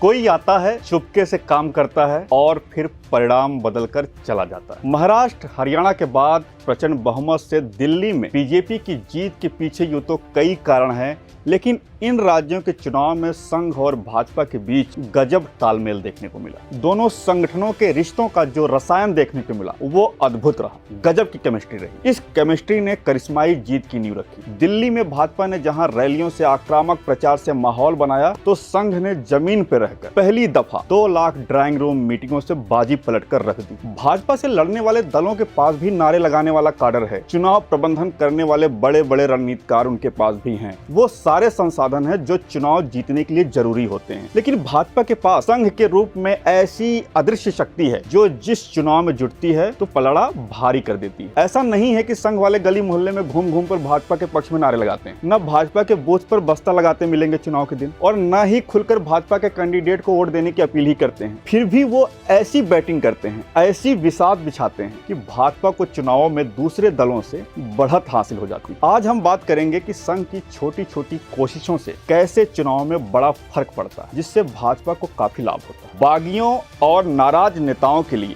कोई आता है, चुपके से काम करता है और फिर परिणाम बदलकर चला जाता है। महाराष्ट्र, हरियाणा के बाद प्रचंड बहुमत से दिल्ली में बीजेपी की जीत के पीछे यूं तो कई कारण हैं, लेकिन इन राज्यों के चुनाव में संघ और भाजपा के बीच गजब तालमेल देखने को मिला। दोनों संगठनों के रिश्तों का जो रसायन देखने को मिला वो अद्भुत रहा, गजब की केमिस्ट्री रही। इस केमिस्ट्री ने करिश्माई जीत की नींव रखी। दिल्ली में भाजपा ने जहां रैलियों से आक्रामक प्रचार से माहौल बनाया, तो संघ ने जमीन पर रहकर पहली दफा 2 लाख ड्राइंग रूम मीटिंगों से बाजी पलटकर रख दी। भाजपा से लड़ने वाले दलों के पास भी नारे लगाने वाला काडर है, चुनाव प्रबंधन करने वाले बड़े बड़े रणनीतिकार उनके पास भी हैं। वो सारे संसाधन है जो चुनाव जीतने के लिए जरूरी होते हैं। लेकिन भाजपा के पास संघ के रूप में ऐसी अदृश्य शक्ति है जो जिस चुनाव में जुटती है तो पलड़ा भारी कर देती है। ऐसा नहीं है कि संघ वाले गली मोहल्ले में घूम घूम कर भाजपा के पक्ष में नारे लगाते हैं, न भाजपा के बूथ पर बस्ता लगाते मिलेंगे चुनाव के दिन, और न ही खुलकर भाजपा के कैंडिडेट को वोट देने की अपील ही करते हैं। फिर भी वो ऐसी बैटिंग करते हैं, ऐसी विसात बिछाते हैं कि भाजपा को चुनावों में दूसरे दलों से बढ़त हासिल हो जाती है। आज हम बात करेंगे कि संघ की छोटी छोटी कोशिशों से कैसे चुनाव में बड़ा फर्क पड़ता है, जिससे भाजपा को काफी लाभ होता है। बागियों और नाराज नेताओं के लिए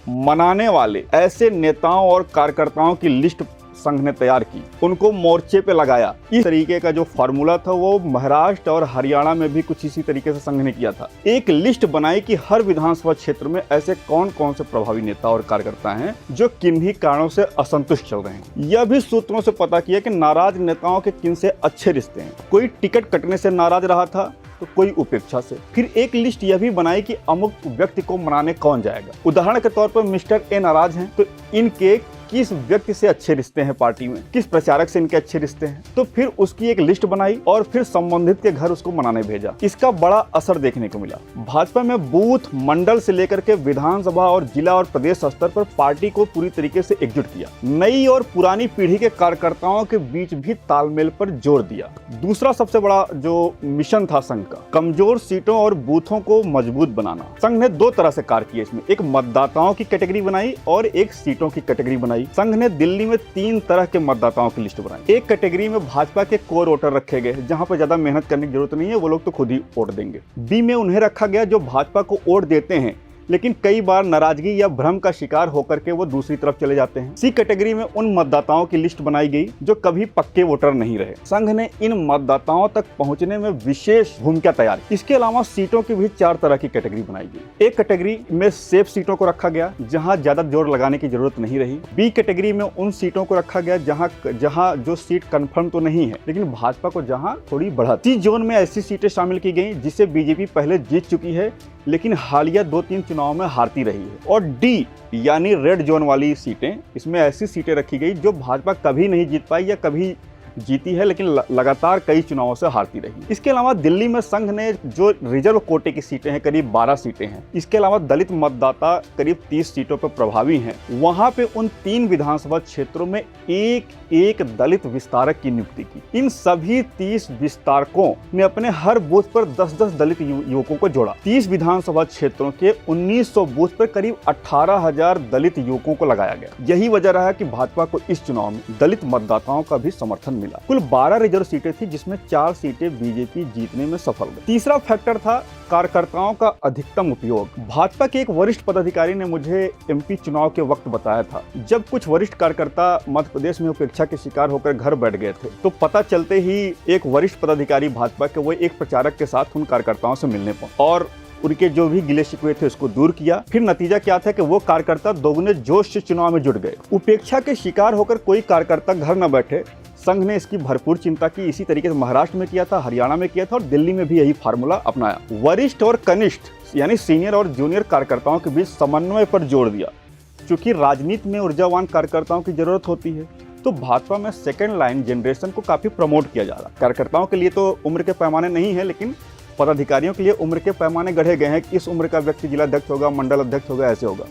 मनाने वाले ऐसे नेताओं और कार्यकर्ताओं की लिस्ट संघ ने तैयार की, उनको मोर्चे पे लगाया। इस तरीके का जो फार्मूला था वो महाराष्ट्र और हरियाणा में भी कुछ इसी तरीके से संघ ने किया था। एक लिस्ट बनाई कि हर विधानसभा क्षेत्र में ऐसे कौन कौन से प्रभावी नेता और कार्यकर्ता हैं जो किन्हीं कारणों से असंतुष्ट चल रहे हैं। यह भी सूत्रों से पता किया कि नाराज नेताओं के किन से अच्छे रिश्ते हैं। कोई टिकट कटने से नाराज रहा था तो कोई उपेक्षा से। फिर एक लिस्ट यह भी बनाई कि अमुक व्यक्ति को मनाने कौन जाएगा। उदाहरण के तौर पर मिस्टर ए नाराज हैं, तो इनके किस व्यक्ति से अच्छे रिश्ते हैं पार्टी में, किस प्रचारक से इनके अच्छे रिश्ते हैं। तो फिर उसकी एक लिस्ट बनाई और फिर संबंधित के घर उसको मनाने भेजा। इसका बड़ा असर देखने को मिला। भाजपा में बूथ, मंडल से लेकर के विधानसभा और जिला और प्रदेश स्तर पर पार्टी को पूरी तरीके से एकजुट किया। नई और पुरानी पीढ़ी के कार्यकर्ताओं के बीच भी तालमेल पर जोर दिया। दूसरा सबसे बड़ा जो मिशन था संघ का, कमजोर सीटों और बूथों को मजबूत बनाना। संघ ने 2 तरह से कार्य किया इसमें, एक मतदाताओं की कैटेगरी बनाई और एक सीटों की कैटेगरी बनाई। संघ ने दिल्ली में 3 तरह के मतदाताओं की लिस्ट बनाई। एक कैटेगरी में भाजपा के कोर वोटर रखे गए, जहां पर ज्यादा मेहनत करने की जरूरत नहीं है, वो लोग तो खुद ही वोट देंगे। बी में उन्हें रखा गया जो भाजपा को वोट देते हैं लेकिन कई बार नाराजगी या भ्रम का शिकार होकर के वो दूसरी तरफ चले जाते हैं। सी कैटेगरी में उन मतदाताओं की लिस्ट बनाई गई जो कभी पक्के वोटर नहीं रहे। संघ ने इन मतदाताओं तक पहुंचने में विशेष भूमिका तैयार की। इसके अलावा सीटों की भी 4 तरह की कैटेगरी बनाई गई। एक कैटेगरी में सेफ सीटों को रखा गया जहां ज्यादा जोर लगाने की जरूरत नहीं रही। बी कैटेगरी में उन सीटों को रखा गया जहां जो सीट कंफर्म तो नहीं है लेकिन भाजपा को जहां थोड़ी बढ़त। सी जोन में ऐसी सीटें शामिल की गई जिसे बीजेपी पहले जीत चुकी है लेकिन हालिया 2-3 चुनाव में हारती रही है। और डी यानी रेड जोन वाली सीटें, इसमें ऐसी सीटें रखी गई जो भाजपा कभी नहीं जीत पाई या कभी जीती है लेकिन लगातार कई चुनावों से हारती रही। इसके अलावा दिल्ली में संघ ने जो रिजर्व कोटे की सीटें हैं, करीब 12 सीटें हैं। इसके अलावा दलित मतदाता करीब 30 सीटों पर प्रभावी हैं। वहां पे उन 3 विधानसभा क्षेत्रों में एक दलित विस्तारक की नियुक्ति की। इन सभी 30 विस्तारकों ने अपने हर बूथ पर 10-10 दलित युवकों को जोड़ा। 30 विधानसभा क्षेत्रों के 1900 बूथ पर करीब 18,000 दलित युवकों को लगाया गया। यही वजह रहा कि भाजपा को इस चुनाव में दलित मतदाताओं का भी समर्थन मिला। कुल 12 रिजर्व सीटें थी जिसमें 4 सीटें बीजेपी जीतने में सफल रही। तीसरा फैक्टर था कार्यकर्ताओं का अधिकतम उपयोग। भाजपा के एक वरिष्ठ पदाधिकारी ने मुझे एमपी चुनाव के वक्त बताया था, जब कुछ वरिष्ठ कार्यकर्ता मध्य प्रदेश में उपेक्षा के शिकार होकर घर बैठ गए थे तो पता चलते ही एक वरिष्ठ पदाधिकारी भाजपा के वो एक प्रचारक के साथ उन कार्यकर्ताओं से मिलने पहुंचे और उनके जो भी गिले शिकवे थे उसको दूर किया। फिर नतीजा क्या था कि वो कार्यकर्ता दोगुने जोश से चुनाव में जुट गए। उपेक्षा के शिकार होकर कोई कार्यकर्ता घर न बैठे, संघ ने इसकी भरपूर चिंता की। इसी तरीके से महाराष्ट्र में किया था, हरियाणा में किया था और दिल्ली में भी यही फार्मूला अपनाया। वरिष्ठ और कनिष्ठ यानी सीनियर और जूनियर कार्यकर्ताओं के बीच समन्वय पर जोर दिया। चूंकि राजनीति में ऊर्जावान कार्यकर्ताओं की जरूरत होती है तो भाजपा में सेकेंड लाइन जनरेशन को काफी प्रमोट किया जा रहा है। कार्यकर्ताओं के लिए तो उम्र के पैमाने नहीं है लेकिन पदाधिकारियों के लिए उम्र के पैमाने गढ़े गए हैं कि इस उम्र का व्यक्ति जिला अध्यक्ष होगा, मंडल अध्यक्ष होगा, ऐसे होगा।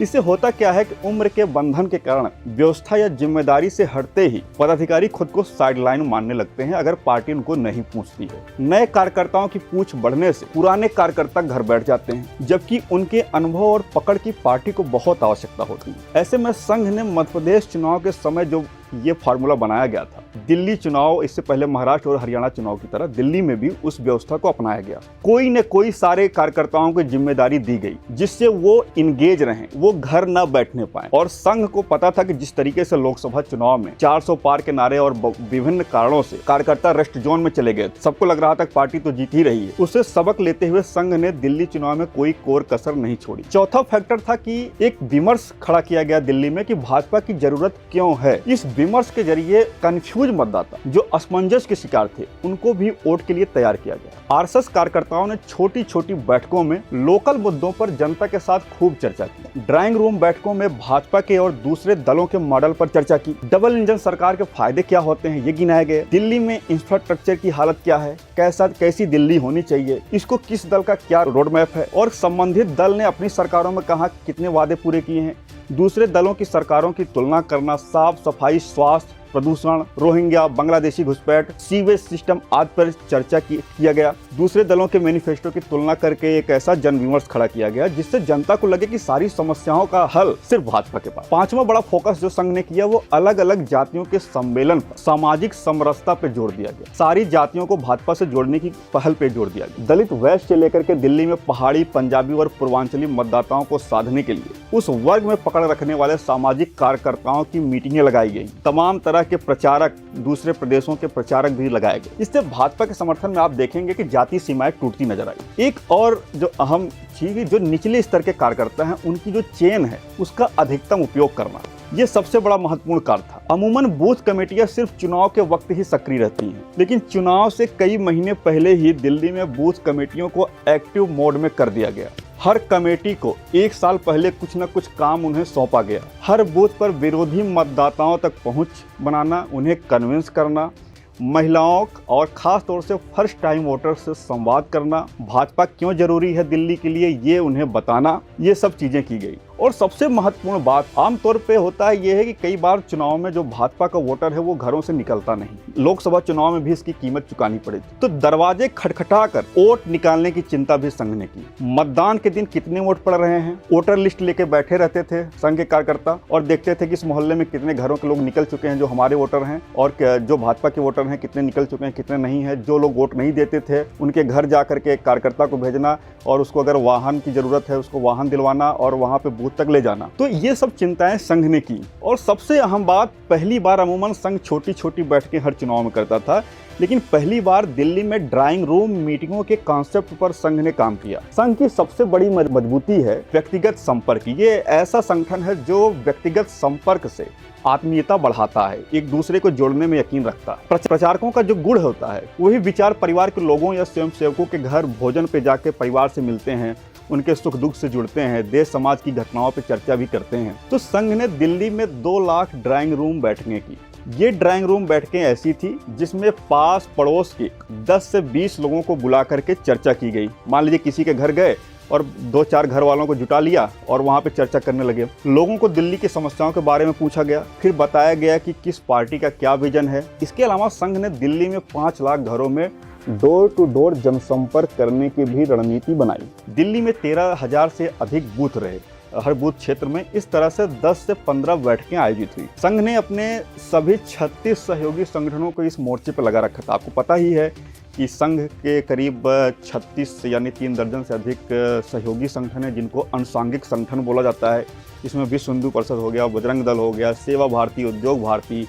इससे होता क्या है कि उम्र के बंधन के कारण व्यवस्था या जिम्मेदारी से हटते ही पदाधिकारी खुद को साइडलाइन मानने लगते हैं अगर पार्टी उनको नहीं पूछती है। नए कार्यकर्ताओं की पूछ बढ़ने से पुराने कार्यकर्ता घर बैठ जाते हैं, जबकि उनके अनुभव और पकड़ की पार्टी को बहुत आवश्यकता होती है। ऐसे में संघ ने मध्य प्रदेश चुनाव के समय जो ये फार्मूला बनाया गया था। दिल्ली चुनाव, इससे पहले महाराष्ट्र और हरियाणा चुनाव की तरह दिल्ली में भी उस व्यवस्था को अपनाया गया। कोई न कोई सारे कार्यकर्ताओं को जिम्मेदारी दी गई जिससे वो इंगेज रहें, वो घर न बैठने पाए। और संघ को पता था कि जिस तरीके से लोकसभा चुनाव में 400 पार के नारे और विभिन्न कारणों से कार्यकर्ता रेस्ट जोन में चले गए, सबको लग रहा था पार्टी तो जीत ही रही है। उससे सबक लेते हुए संघ ने दिल्ली चुनाव में कोई कोर कसर नहीं छोड़ी। चौथा फैक्टर था कि एक विमर्श खड़ा किया गया दिल्ली में कि भाजपा की जरूरत क्यों है। इस विमर्श के जरिए कंफ्यूज मतदाता जो असमंजस के शिकार थे उनको भी वोट के लिए तैयार किया गया। आरएसएस कार्यकर्ताओं ने छोटी छोटी बैठकों में लोकल मुद्दों पर जनता के साथ खूब चर्चा की। ड्राइंग रूम बैठकों में भाजपा के और दूसरे दलों के मॉडल पर चर्चा की। डबल इंजन सरकार के फायदे क्या होते हैं ये गिनाए गए। दिल्ली में इंफ्रास्ट्रक्चर की हालत क्या है, कैसी दिल्ली होनी चाहिए, इसको किस दल का क्या रोड मैप है, और संबंधित दल ने अपनी सरकारों में कहा कितने वादे पूरे किए हैं। दूसरे दलों की सरकारों की तुलना करना, साफ सफाई, स्वास्थ्य, प्रदूषण, रोहिंग्या, बांग्लादेशी घुसपैठ, सीवेज सिस्टम आदि पर चर्चा किया गया। दूसरे दलों के मैनिफेस्टो की तुलना करके एक ऐसा जन विमर्श खड़ा किया गया जिससे जनता को लगे कि सारी समस्याओं का हल सिर्फ भाजपा के पास। पांचवा बड़ा फोकस जो संघ ने किया वो अलग अलग जातियों के सम्मेलन पर सामाजिक समरसता पे जोर दिया गया। सारी जातियों को भाजपा से जोड़ने की पहल पे जोर दिया गया। दलित वैश्य से लेकर के दिल्ली में पहाड़ी, पंजाबी और पूर्वांचली मतदाताओं को साधने के लिए उस वर्ग में पकड़ रखने वाले सामाजिक कार्यकर्ताओं की मीटिंगें लगाई गई। तमाम तरह के प्रचारक, दूसरे प्रदेशों के प्रचारक भी लगाए गए। इससे भाजपा के समर्थन में आप देखेंगे कि जाति सीमाएं टूटती नजर आई। एक और जो अहम चीज, जो निचले स्तर के कार्यकर्ता हैं उनकी जो चेन है उसका अधिकतम उपयोग करना, ये सबसे बड़ा महत्वपूर्ण कार्य था। अमूमन बूथ कमेटियां सिर्फ चुनाव के वक्त ही सक्रिय रहती हैं, लेकिन चुनाव से कई महीने पहले ही दिल्ली में बूथ कमेटियों को एक्टिव मोड में कर दिया गया। हर कमेटी को एक साल पहले कुछ न कुछ काम उन्हें सौंपा गया। हर बूथ पर विरोधी मतदाताओं तक पहुंच बनाना, उन्हें कन्विंस करना, महिलाओं और खास तौर से फर्स्ट टाइम वोटर से संवाद करना, भाजपा क्यों जरूरी है दिल्ली के लिए ये उन्हें बताना, ये सब चीजें की गई। और सबसे महत्वपूर्ण बात आमतौर पे होता है ये है कि कई बार चुनाव में जो भाजपा का वोटर है वो घरों से निकलता नहीं। लोकसभा चुनाव में भी इसकी कीमत चुकानी पड़ेगी, तो दरवाजे खटखटाकर वोट निकालने की चिंता भी संघ ने की। मतदान के दिन कितने वोट पड़ रहे हैं, वोटर लिस्ट लेके बैठे रहते थे संघ के कार्यकर्ता और देखते थे कि इस मोहल्ले में कितने घरों के लोग निकल चुके हैं जो हमारे वोटर हैं, और जो भाजपा के वोटर हैं कितने निकल चुके हैं, कितने नहीं है। जो लोग वोट नहीं देते थे उनके घर जा करके एक कार्यकर्ता को भेजना और उसको अगर वाहन की जरूरत है उसको वाहन दिलवाना और वहां पे बूथ तक ले जाना। तो ये सब चिंताएं संघ ने की। और सबसे अहम बात, पहली बार अमूमन संघ छोटी छोटी बैठकें हर चुनाव में करता था, लेकिन पहली बार दिल्ली में ड्राइंग रूम मीटिंगों के कॉन्सेप्ट पर संघ ने काम किया। संघ की सबसे बड़ी मजबूती है व्यक्तिगत संपर्क। ये ऐसा संगठन है जो व्यक्तिगत संपर्क से आत्मीयता बढ़ाता है, एक दूसरे को जोड़ने में यकीन रखता है। प्रचारकों का जो गुण होता है वही विचार परिवार के लोगों या स्वयंसेवकों के घर भोजन पे जाके परिवार से मिलते हैं, उनके सुख दुख से जुड़ते हैं, देश समाज की घटनाओं पे चर्चा भी करते हैं। तो संघ ने दिल्ली में 2 लाख ड्राइंग रूम बैठकें की। ये ड्राइंग रूम बैठकें ऐसी थी जिसमें पास पड़ोस के 10 से 20 लोगों को बुला करके चर्चा की गई। मान लीजिए किसी के घर गए और 2-4 घर वालों को जुटा लिया और वहां पे चर्चा करने लगे। लोगों को दिल्ली की समस्याओं के बारे में पूछा गया, फिर बताया गया कि किस पार्टी का क्या विजन है। इसके अलावा संघ ने दिल्ली में 5 लाख घरों में डोर टू डोर जनसंपर्क करने की भी रणनीति बनाई। दिल्ली में 13,000 से अधिक बूथ रहे, हर बूथ क्षेत्र में इस तरह से 10 से 15 बैठकें आयोजित हुई। संघ ने अपने सभी 36 सहयोगी संगठनों को इस मोर्चे पर लगा रखा था। आपको पता ही है कि संघ के करीब 36 यानी 3 दर्जन से अधिक सहयोगी संगठन हैं जिनको अनुषांगिक संगठन बोला जाता है। इसमें विश्व हिंदू परिषद हो गया, बजरंग दल हो गया, सेवा भारती, उद्योग भारती,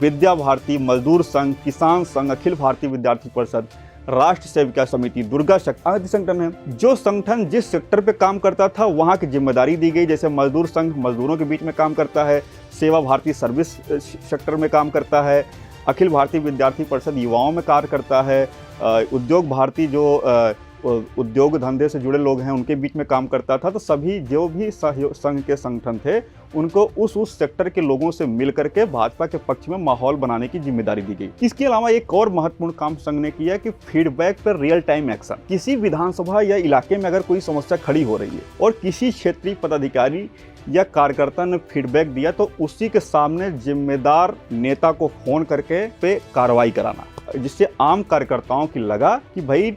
विद्या भारती, मजदूर संघ, किसान संघ, अखिल भारतीय विद्यार्थी परिषद, राष्ट्र सेविका समिति, दुर्गा शक्ति आदि संगठन है। जो संगठन जिस सेक्टर पे काम करता था वहाँ की जिम्मेदारी दी गई। जैसे मजदूर संघ मजदूरों के बीच में काम करता है, सेवा भारती सर्विस सेक्टर में काम करता है, अखिल भारतीय विद्यार्थी परिषद युवाओं में कार्य करता है, उद्योग भारती जो उद्योग धंधे से जुड़े लोग हैं उनके बीच में काम करता था। तो सभी जो भी संघ के संगठन थे उनको उस सेक्टर के लोगों से मिल करके भाजपा के पक्ष में माहौल बनाने की जिम्मेदारी दी गई। इसके अलावा एक और महत्वपूर्ण काम संघ ने किया कि फीडबैक पर रियल टाइम एक्शन। किसी विधानसभा या इलाके में अगर कोई समस्या खड़ी हो रही है और किसी क्षेत्रीय पदाधिकारी या कार्यकर्ता ने फीडबैक दिया तो उसी के सामने जिम्मेदार नेता को फोन करके पे कार्रवाई कराना, जिससे आम कार्यकर्ताओं की लगा कि भाई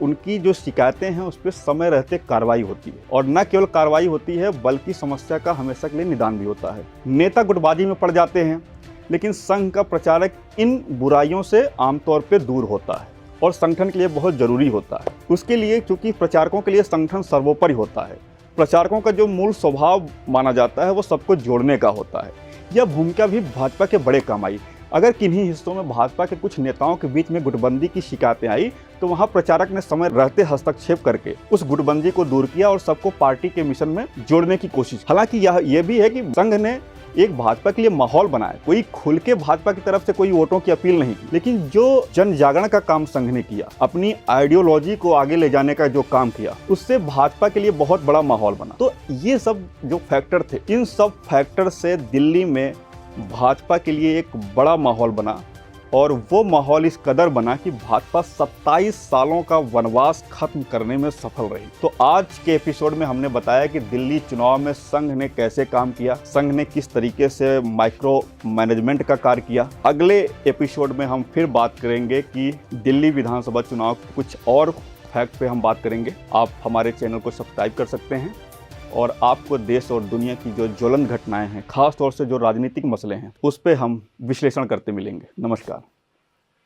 उनकी जो शिकायतें हैं उस पर समय रहते कार्रवाई होती है, और न केवल कार्रवाई होती है बल्कि समस्या का हमेशा के लिए निदान भी होता है। नेता गुटबाजी में पड़ जाते हैं, लेकिन संघ का प्रचारक इन बुराइयों से आमतौर पर दूर होता है और संगठन के लिए बहुत जरूरी होता है। उसके लिए चूंकि प्रचारकों के लिए संगठन सर्वोपरि होता है, प्रचारकों का जो मूल स्वभाव माना जाता है वो सबको जोड़ने का होता है। यह भूमिका भी भाजपा के बड़े काम आई। अगर किन्हीं हिस्सों में भाजपा के कुछ नेताओं के बीच में गुटबंदी की शिकायतें आई तो वहां प्रचारक ने समय रहते हस्तक्षेप करके उस गुटबंदी को दूर किया और सबको पार्टी के मिशन में जोड़ने की कोशिश। हालांकि यह भी है कि संघ ने एक भाजपा के लिए माहौल बनाया। कोई खुल के भाजपा की तरफ से कोई वोटों की अपील नहीं की, लेकिन जो जन जागरण का काम संघ ने किया, अपनी आइडियोलॉजी को आगे ले जाने का जो काम किया, उससे भाजपा के लिए बहुत बड़ा माहौल बना। तो ये सब जो फैक्टर थे, इन सब फैक्टर से दिल्ली में भाजपा के लिए एक बड़ा माहौल बना और वो माहौल इस कदर बना कि भाजपा 27 सालों का वनवास खत्म करने में सफल रही। तो आज के एपिसोड में हमने बताया कि दिल्ली चुनाव में संघ ने कैसे काम किया, संघ ने किस तरीके से माइक्रो मैनेजमेंट का कार्य किया। अगले एपिसोड में हम फिर बात करेंगे कि दिल्ली विधानसभा चुनाव के कुछ और फैक्ट पे हम बात करेंगे। आप हमारे चैनल को सब्सक्राइब कर सकते हैं और आपको देश और दुनिया की जो ज्वलन घटनाएं हैं, खास तौर से जो राजनीतिक मसले हैं, उस पर हम विश्लेषण करते मिलेंगे। नमस्कार।